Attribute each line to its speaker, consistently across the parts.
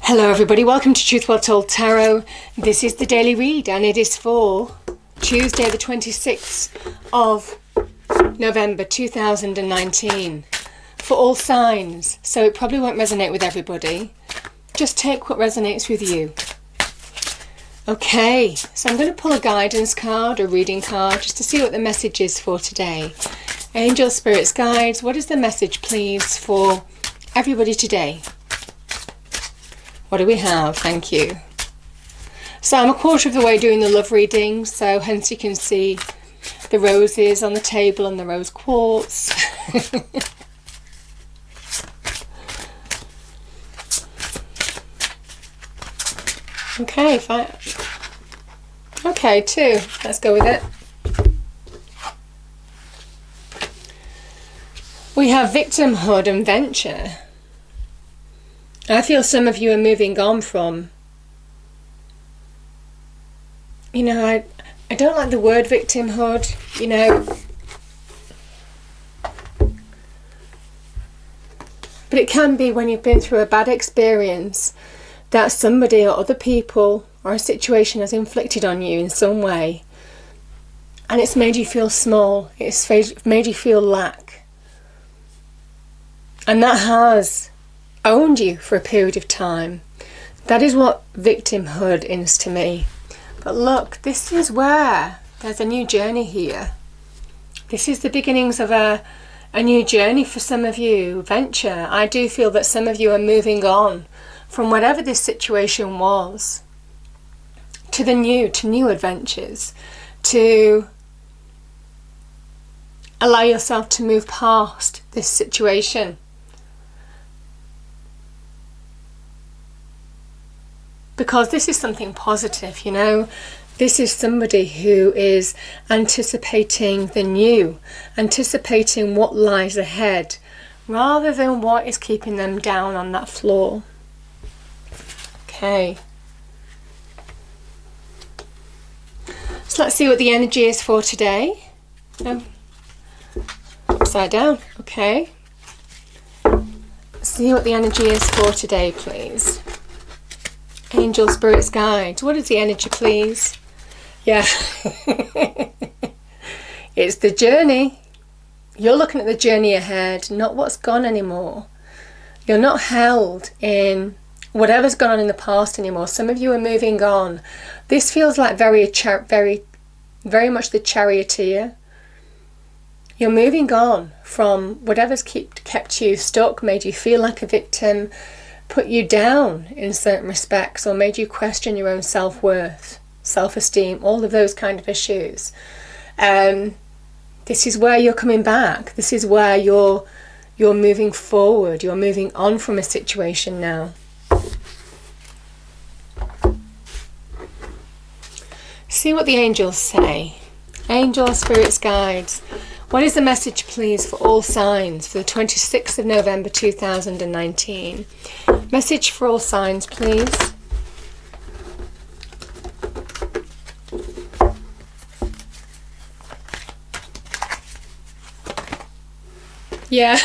Speaker 1: Hello everybody, welcome to Truth Well Told Tarot. This is the daily read and it is for Tuesday the 26th of November 2019 for all signs, so it probably won't resonate with everybody. Just take what resonates with you. Okay, so I'm going to pull a guidance card, a reading card, just to see what the message is for today. Angels, spirits, guides, what is the message please for everybody today? What do we have? Thank you. So I'm a quarter of the way doing the love reading, so hence you can see the roses on the table and the rose quartz. Okay, fine. Okay, two. Let's go with it. We have victimhood and venture. I feel some of you are moving on from, I don't like the word victimhood, but it can be when you've been through a bad experience that somebody or other people or a situation has inflicted on you in some way, and it's made you feel small, it's made you feel lack, and that has owned you for a period of time. That is what victimhood is to me. But look, this is where there's a new journey here. This is the beginnings of a new journey for some of you. Venture. I do feel that some of you are moving on from whatever this situation was to new adventures, to allow yourself to move past this situation. Because this is something positive, This is somebody who is anticipating the new, anticipating what lies ahead, rather than what is keeping them down on that floor. Okay. So let's see what the energy is for today. Upside down. Okay. Let's see what the energy is for today, please. Angel, spirits, guides. What is the energy, please? Yeah. It's the journey. You're looking at the journey ahead, not what's gone anymore. You're not held in whatever's gone on in the past anymore. Some of you are moving on. This feels like very much the charioteer. You're moving on from whatever's kept you stuck, made you feel like a victim, put you down in certain respects, or made you question your own self-worth, self-esteem, all of those kind of issues. This is where you're coming back. This is where you're moving forward. You're moving on from a situation now. See what the angels say. Angels, spirits, guides. What is the message, please, for all signs for the 26th of November 2019? Message for all signs, please. Yeah.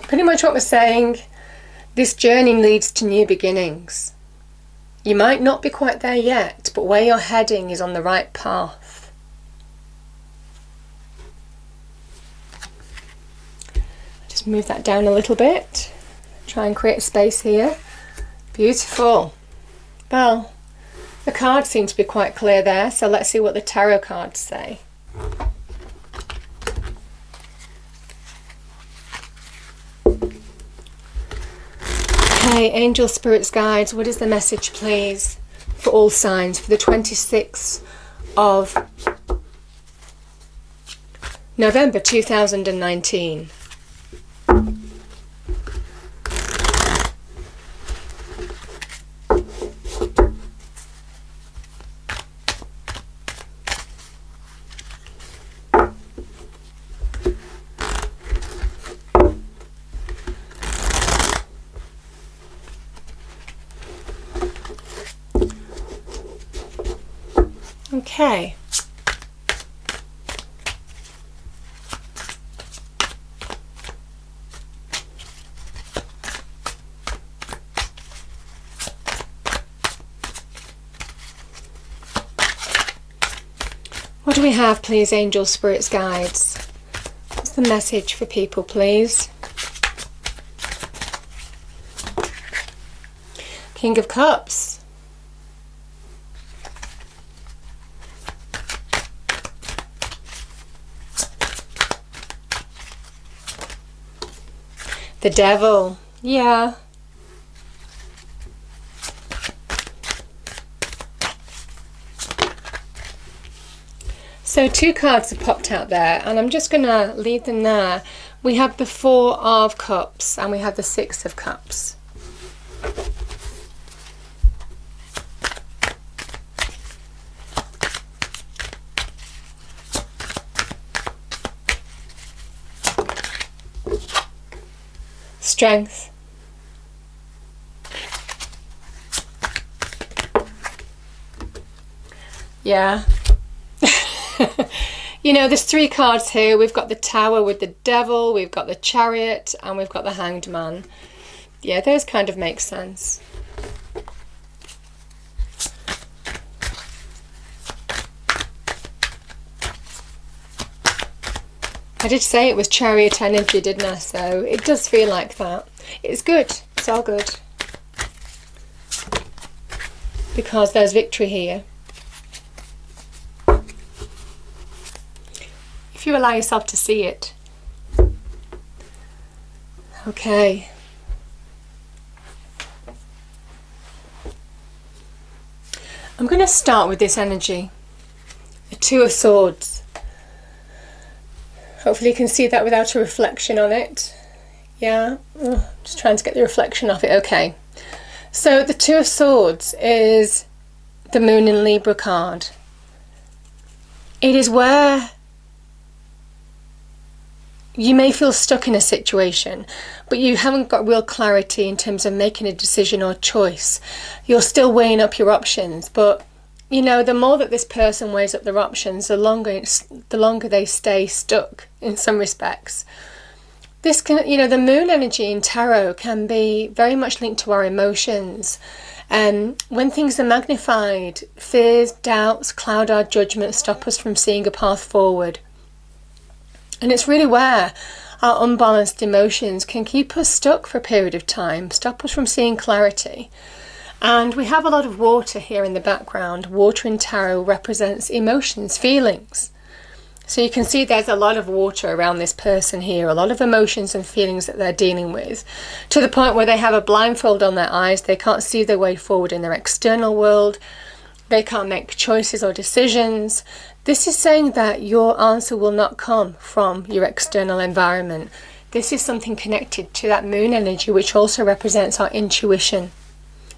Speaker 1: Pretty much what we're saying, this journey leads to new beginnings. You might not be quite there yet, but where you're heading is on the right path. Just move that down a little bit. Try and create space here. Beautiful. Well, the cards seem to be quite clear there, so let's see what the tarot cards say. Okay, angel, spirits, guides, what is the message, please, for all signs for the 26th of November 2019? Okay. What do we have, please, angels, spirits, guides? What's the message for people, please? King of Cups. The Devil. Yeah. So 2 cards have popped out there, and I'm just going to leave them there. We have the 4 of Cups and we have the 6 of Cups. Strength. Yeah. You know, there's 3 cards here. We've got the Tower with the Devil, we've got the Chariot, and we've got the Hanged Man. Yeah, those kind of make sense. I did say it was Chariot energy, didn't I? So it does feel like that. It's good. It's all good. Because there's victory here. If you allow yourself to see it. Okay. I'm going to start with this energy. The 2 of Swords. Hopefully you can see that without a reflection on it. Yeah, just trying to get the reflection off it. Okay. So the 2 of Swords is the Moon in Libra card. It is where you may feel stuck in a situation, but you haven't got real clarity in terms of making a decision or choice. You're still weighing up your options, but you know, the more that this person weighs up their options, the longer they stay stuck in some respects. This can, you know, the moon energy in tarot can be very much linked to our emotions. When things are magnified, fears, doubts cloud our judgment, stop us from seeing a path forward. And it's really where our unbalanced emotions can keep us stuck for a period of time, stop us from seeing clarity. And we have a lot of water here in the background. Water in tarot represents emotions, feelings. So you can see there's a lot of water around this person here, a lot of emotions and feelings that they're dealing with, to the point where they have a blindfold on their eyes. They can't see their way forward in their external world. They can't make choices or decisions. This is saying that your answer will not come from your external environment. This is something connected to that moon energy, which also represents our intuition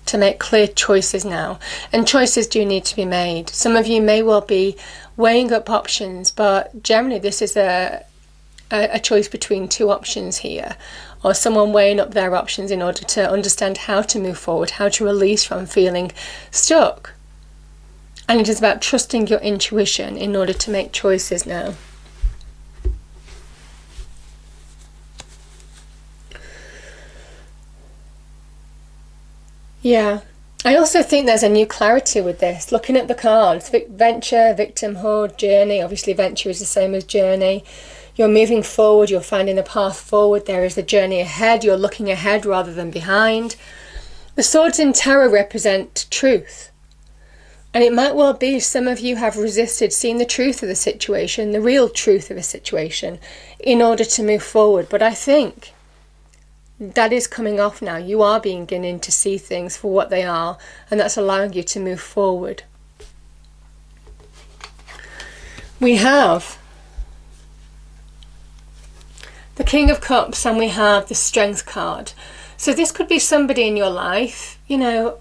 Speaker 1: to make clear choices now. And choices do need to be made. Some of you may well be weighing up options, but generally this is a choice between 2 options here, or someone weighing up their options in order to understand how to move forward, how to release from feeling stuck. And it is about trusting your intuition in order to make choices now. Yeah, I also think there's a new clarity with this. Looking at the cards, venture, victimhood, journey. Obviously venture is the same as journey. You're moving forward, you're finding a path forward. There is a journey ahead, you're looking ahead rather than behind. The swords in tarot represent truth. And it might well be some of you have resisted seeing the truth of the situation, the real truth of a situation, in order to move forward. But I think that is coming off now. You are beginning to see things for what they are, and that's allowing you to move forward. We have the King of Cups and we have the Strength card. So this could be somebody in your life. You know,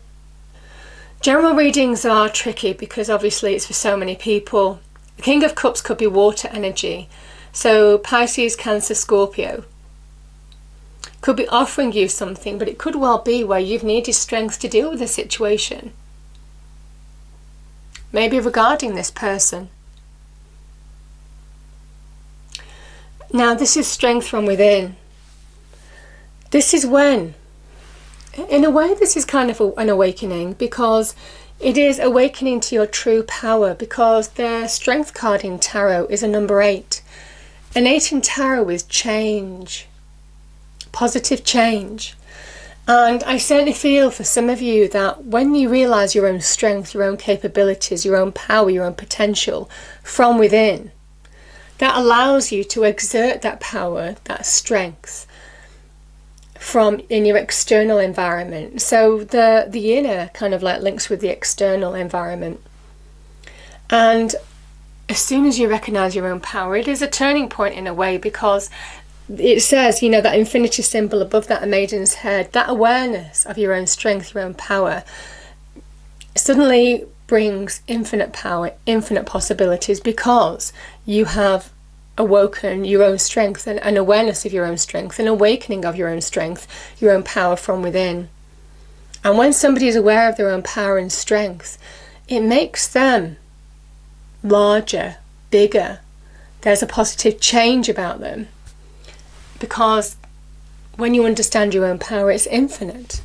Speaker 1: general readings are tricky because obviously it's for so many people. The King of Cups could be water energy. So Pisces, Cancer, Scorpio could be offering you something, but it could well be where you've needed strength to deal with the situation. Maybe regarding this person. Now this is strength from within. This is when, in a way, this is kind of an awakening, because It is awakening to your true power, because the strength card in tarot is a number 8. An 8 in tarot is change, positive change. And I certainly feel for some of you that when you realise your own strength, your own capabilities, your own power, your own potential from within, that allows you to exert that power, that strength from in your external environment. So the inner kind of like links with the external environment. And as soon as you recognize your own power, it is a turning point in a way, because it says, you know, that infinity symbol above that maiden's head, that awareness of your own strength, your own power, suddenly brings infinite power, infinite possibilities, because you have awoken your own strength and an awareness of your own strength, an awakening of your own strength, your own power from within. And when somebody is aware of their own power and strength, it makes them larger, bigger. There's a positive change about them, because when you understand your own power, it's infinite.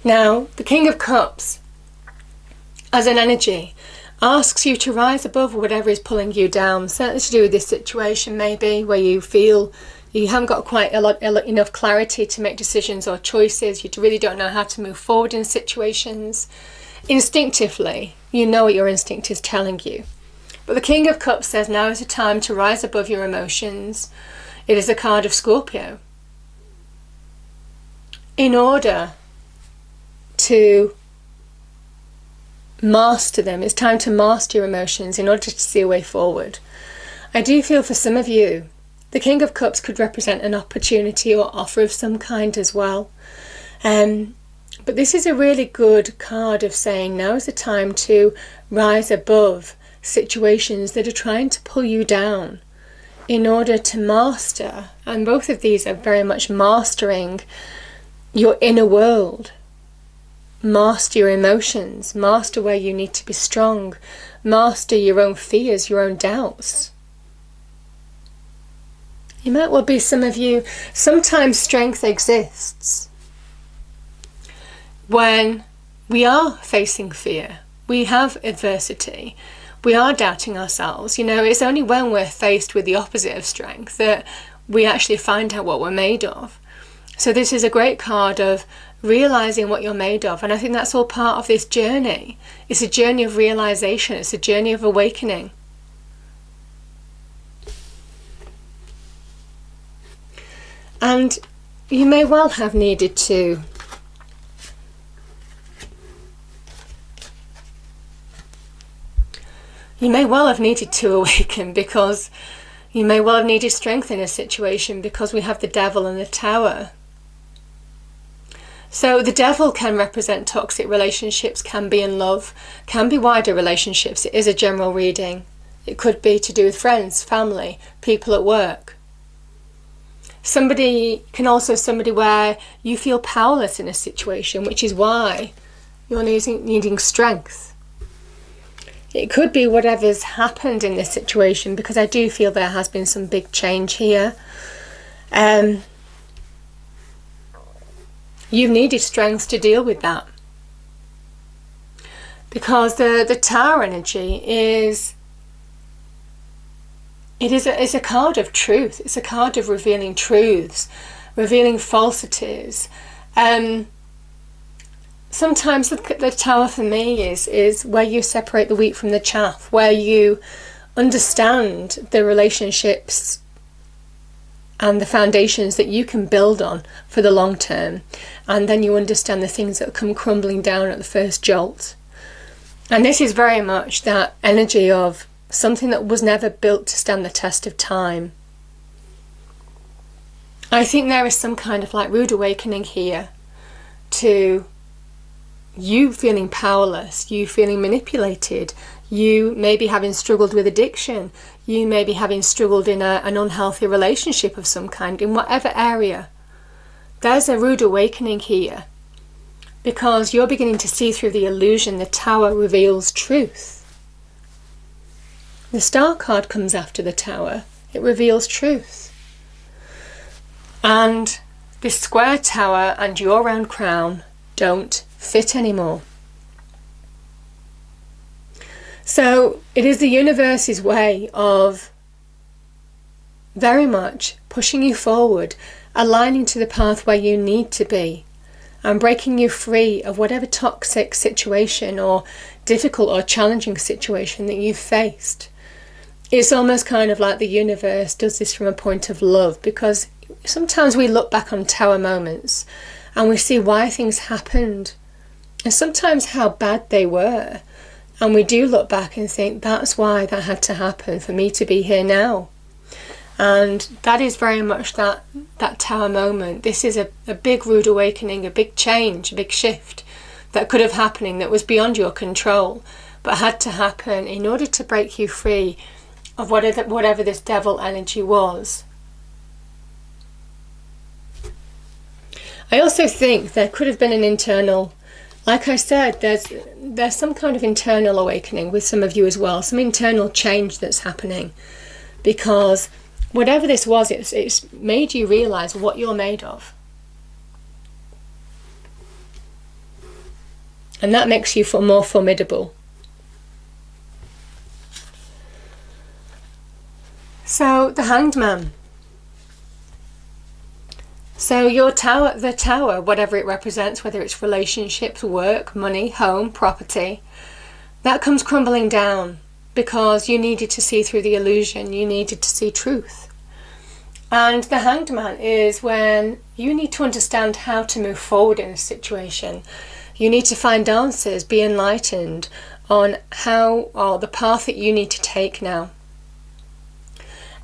Speaker 1: Now, the King of Cups, as an energy, asks you to rise above whatever is pulling you down. Certainly to do with this situation, maybe, where you feel you haven't got quite enough clarity to make decisions or choices. You really don't know how to move forward in situations. Instinctively, you know what your instinct is telling you. But the King of Cups says now is the time to rise above your emotions. It is a card of Scorpio. In order to master them, it's time to master your emotions in order to see a way forward. I do feel for some of you, the King of Cups could represent an opportunity or offer of some kind as well. But this is a really good card of saying now is the time to rise above situations that are trying to pull you down in order to master, and both of these are very much mastering your inner world. Master your emotions, master where you need to be strong, master your own fears, your own doubts. You might well be, some of you, sometimes strength exists when we are facing fear, we have adversity, we are doubting ourselves. You know, it's only when we're faced with the opposite of strength that we actually find out what we're made of. So this is a great card of realizing what you're made of, and I think that's all part of this journey. It's a journey of realization, it's a journey of awakening. And you may well have needed to awaken, because you may well have needed strength in a situation, because we have the Devil and the Tower. So the Devil can represent toxic relationships, can be in love, can be wider relationships. It is a general reading. It could be to do with friends, family, people at work. Somebody can also somebody where you feel powerless in a situation, which is why you're needing strength. It could be whatever's happened in this situation, because I do feel there has been some big change here. You've needed strength to deal with that, because the Tower energy is a card of truth. It's a card of revealing truths, revealing falsities. Sometimes the Tower for me is where you separate the wheat from the chaff, where you understand the relationships and the foundations that you can build on for the long term, and then you understand the things that come crumbling down at the first jolt. And this is very much that energy of something that was never built to stand the test of time. I think there is some kind of like rude awakening here to you feeling powerless, you feeling manipulated, you maybe having struggled with addiction, you maybe having struggled in an unhealthy relationship of some kind, in whatever area. There's a rude awakening here, because you're beginning to see through the illusion. The Tower reveals truth. The Star card comes after the Tower. It reveals truth. And this square tower and your round crown don't fit anymore. So it is the universe's way of very much pushing you forward, aligning to the path where you need to be, and breaking you free of whatever toxic situation or difficult or challenging situation that you've faced. It's almost kind of like the universe does this from a point of love, because sometimes we look back on tower moments and we see why things happened and sometimes how bad they were, and we do look back and think that's why that had to happen for me to be here now. And that is very much that tower moment. This is a big rude awakening, a big change, a big shift that could have happened that was beyond your control, but had to happen in order to break you free of whatever this devil energy was. I also think there could have been an internal, like I said, there's some kind of internal awakening with some of you as well, some internal change that's happening, because whatever this was, it's made you realise what you're made of. And that makes you more formidable. So, the Hanged Man. So the tower, whatever it represents, whether it's relationships, work, money, home, property, that comes crumbling down because you needed to see through the illusion, you needed to see truth. And the Hanged Man is when you need to understand how to move forward in a situation. You need to find answers, be enlightened on how, or the path that you need to take now.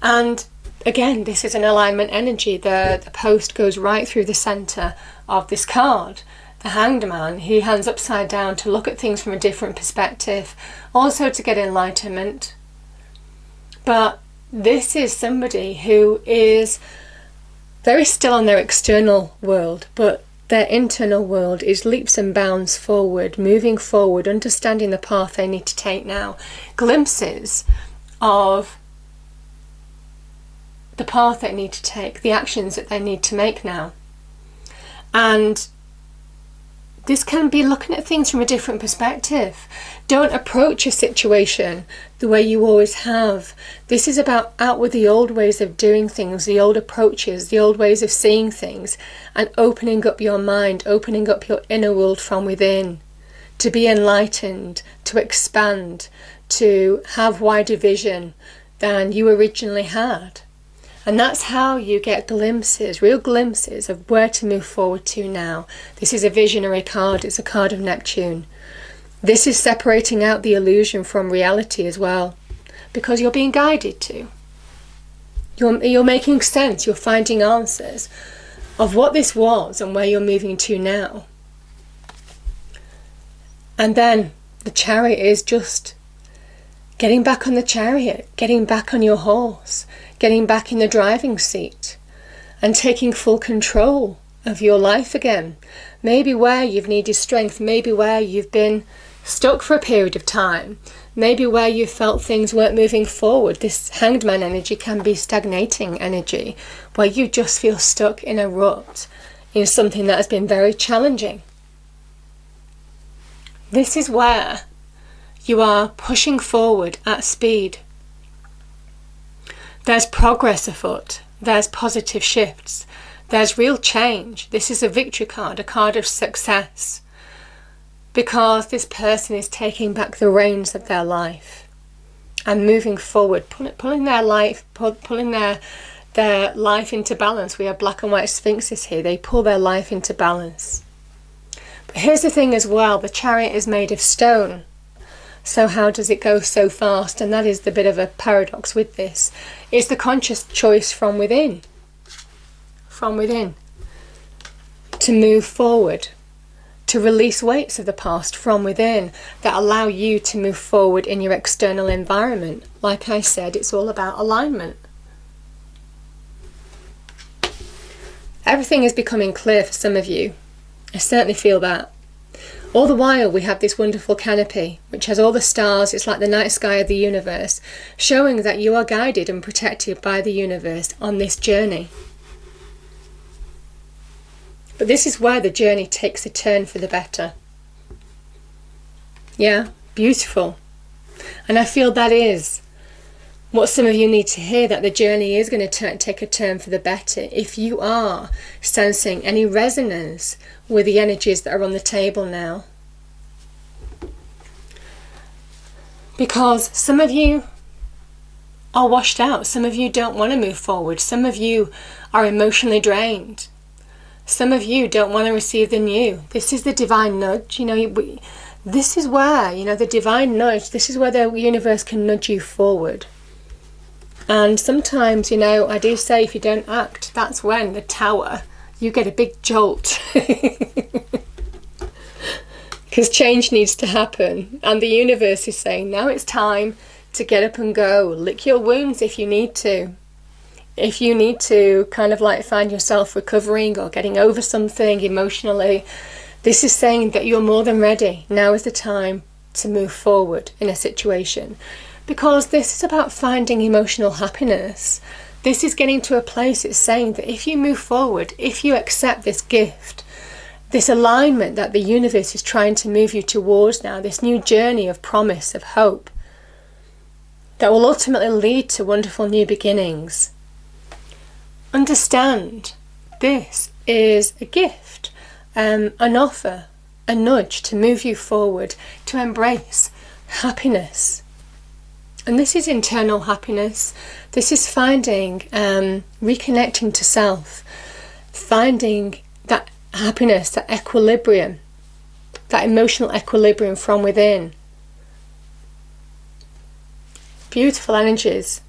Speaker 1: And again, this is an alignment energy. The post goes right through the centre of this card. The Hanged Man, he hands upside down to look at things from a different perspective, also to get enlightenment. But this is somebody who is very still on their external world, but their internal world is leaps and bounds forward, moving forward, understanding the path they need to take now. Glimpses of the path they need to take, the actions that they need to make now. And this can be looking at things from a different perspective. Don't approach a situation the way you always have. This is about out with the old ways of doing things, the old approaches, the old ways of seeing things, and opening up your mind, opening up your inner world from within, to be enlightened, to expand, to have wider vision than you originally had. And that's how you get glimpses, real glimpses of where to move forward to now. This is a visionary card. It's a card of Neptune. This is separating out the illusion from reality as well, because you're being guided to. You're making sense. You're finding answers of what this was and where you're moving to now. And then the Chariot is just getting back on the chariot, getting back on your horse, getting back in the driving seat and taking full control of your life again. Maybe where you've needed strength, maybe where you've been stuck for a period of time, maybe where you felt things weren't moving forward. This Hanged Man energy can be stagnating energy, where you just feel stuck in a rut, in something that has been very challenging. This is where you are pushing forward at speed. There's progress afoot. There's positive shifts. There's real change. This is a victory card, a card of success, because this person is taking back the reins of their life and moving forward, pulling their life into balance. We have black and white sphinxes here. They pull their life into balance. But here's the thing as well. The Chariot is made of stone. So how does it go so fast? And that is the bit of a paradox with this. It's the conscious choice from within, to move forward, to release weights of the past from within that allow you to move forward in your external environment. Like I said, it's all about alignment. Everything is becoming clear for some of you. I certainly feel that. All the while we have this wonderful canopy which has all the stars. It's like the night sky of the universe, showing that you are guided and protected by the universe on this journey. But this is where the journey takes a turn for the better. Yeah, beautiful. And I feel that is what some of you need to hear, that the journey is going to take a turn for the better if you are sensing any resonance with the energies that are on the table now. Because some of you are washed out. Some of you don't want to move forward. Some of you are emotionally drained. Some of you don't want to receive the new. This is the divine nudge. This is where, the divine nudge, this is where the universe can nudge you forward. And sometimes, I do say if you don't act, that's when the tower, you get a big jolt. Because change needs to happen. And the universe is saying, now it's time to get up and go. Lick your wounds if you need to. If you need to kind of like find yourself recovering or getting over something emotionally, this is saying that you're more than ready. Now is the time to move forward in a situation. Because this is about finding emotional happiness. This is getting to a place, it's saying that if you move forward, if you accept this gift, this alignment that the universe is trying to move you towards now, this new journey of promise, of hope, that will ultimately lead to wonderful new beginnings. Understand, this is a gift, an offer, a nudge to move you forward, to embrace happiness. And this is internal happiness. This is finding, reconnecting to self, finding that happiness, that equilibrium, that emotional equilibrium from within. Beautiful energies.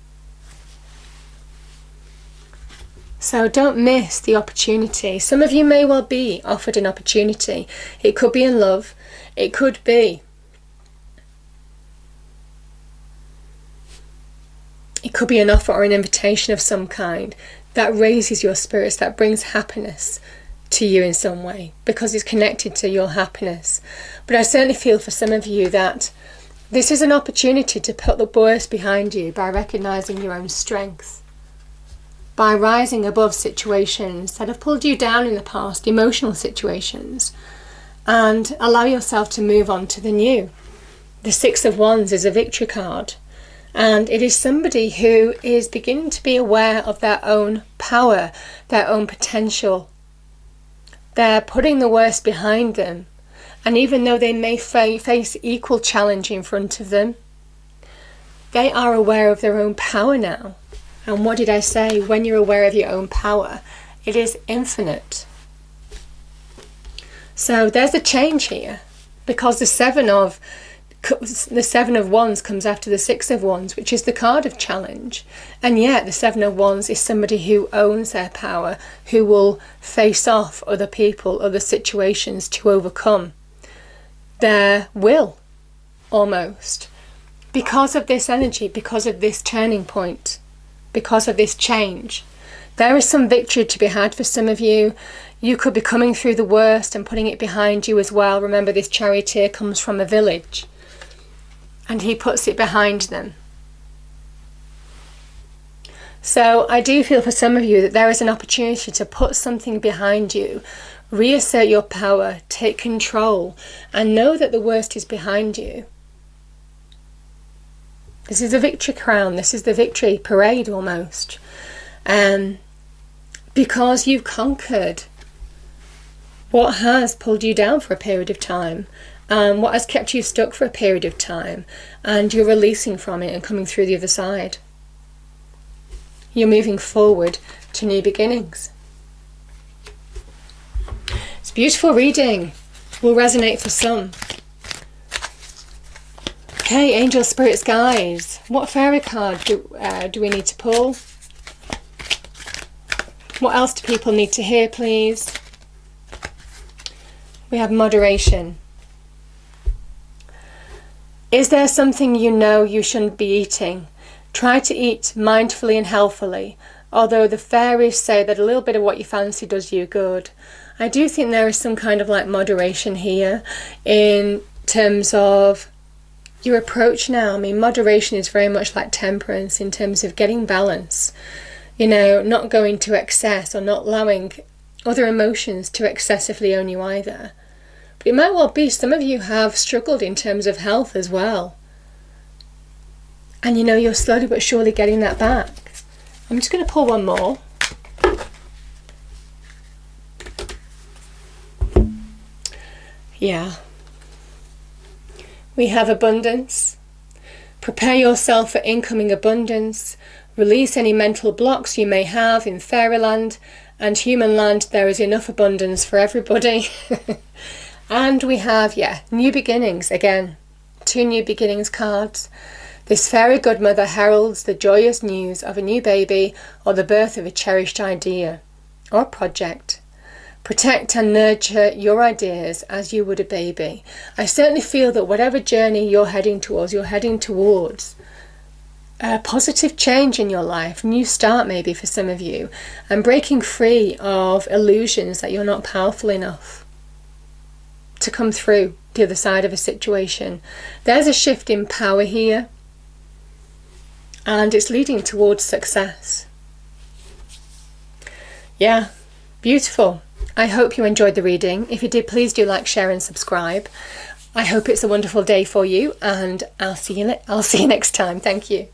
Speaker 1: So don't miss the opportunity. Some of you may well be offered an opportunity. It could be in love. It could be an offer or an invitation of some kind that raises your spirits, that brings happiness to you in some way, because it's connected to your happiness. But I certainly feel for some of you that this is an opportunity to put the worst behind you by recognizing your own strength, by rising above situations that have pulled you down in the past, emotional situations, and allow yourself to move on to the new. The Six of Wands is a victory card. And it is somebody who is beginning to be aware of their own power, their own potential. They're putting the worst behind them. And even though they may face equal challenge in front of them, they are aware of their own power now. And what did I say? When you're aware of your own power, it is infinite. So there's a change here, because the Seven of Wands comes after the Six of Wands, which is the card of challenge. And yet the Seven of Wands is somebody who owns their power, who will face off other people, other situations to overcome their will, almost. Because of this energy, because of this turning point, because of this change. There is some victory to be had for some of you. You could be coming through the worst and putting it behind you as well. Remember, this charioteer comes from a village, and he puts it behind them. So I do feel for some of you that there is an opportunity to put something behind you, reassert your power, take control, and know that the worst is behind you. This is the victory crown. This is the victory parade almost. Because you've conquered what has pulled you down for a period of time. What has kept you stuck for a period of time, and you're releasing from it and coming through the other side. You're moving forward to new beginnings. It's a beautiful reading. Will resonate for some. Okay, angel, spirits, guides. What fairy card do we need to pull? What else do people need to hear, please? We have moderation. Is there something you know you shouldn't be eating? Try to eat mindfully and healthily, although the fairies say that a little bit of what you fancy does you good. I do think there is some kind of like moderation here in terms of your approach now. I mean, moderation is very much like temperance in terms of getting balance, not going to excess or not allowing other emotions to excessively own you either. But it might well be some of you have struggled in terms of health as well. And you know, you're slowly but surely getting that back. I'm just going to pull one more. Yeah. We have abundance. Prepare yourself for incoming abundance. Release any mental blocks you may have in fairyland and human land. There is enough abundance for everybody. And we have, new beginnings. Again, 2 new beginnings cards. This fairy godmother heralds the joyous news of a new baby or the birth of a cherished idea or project. Protect and nurture your ideas as you would a baby. I certainly feel that whatever journey you're heading towards a positive change in your life, new start maybe for some of you, and breaking free of illusions that you're not powerful enough to come through the other side of a situation. There's a shift in power here, and it's leading towards success. Yeah, beautiful. I hope you enjoyed the reading. If you did, please do like, share and subscribe. I hope it's a wonderful day for you, and I'll see you next time. Thank you.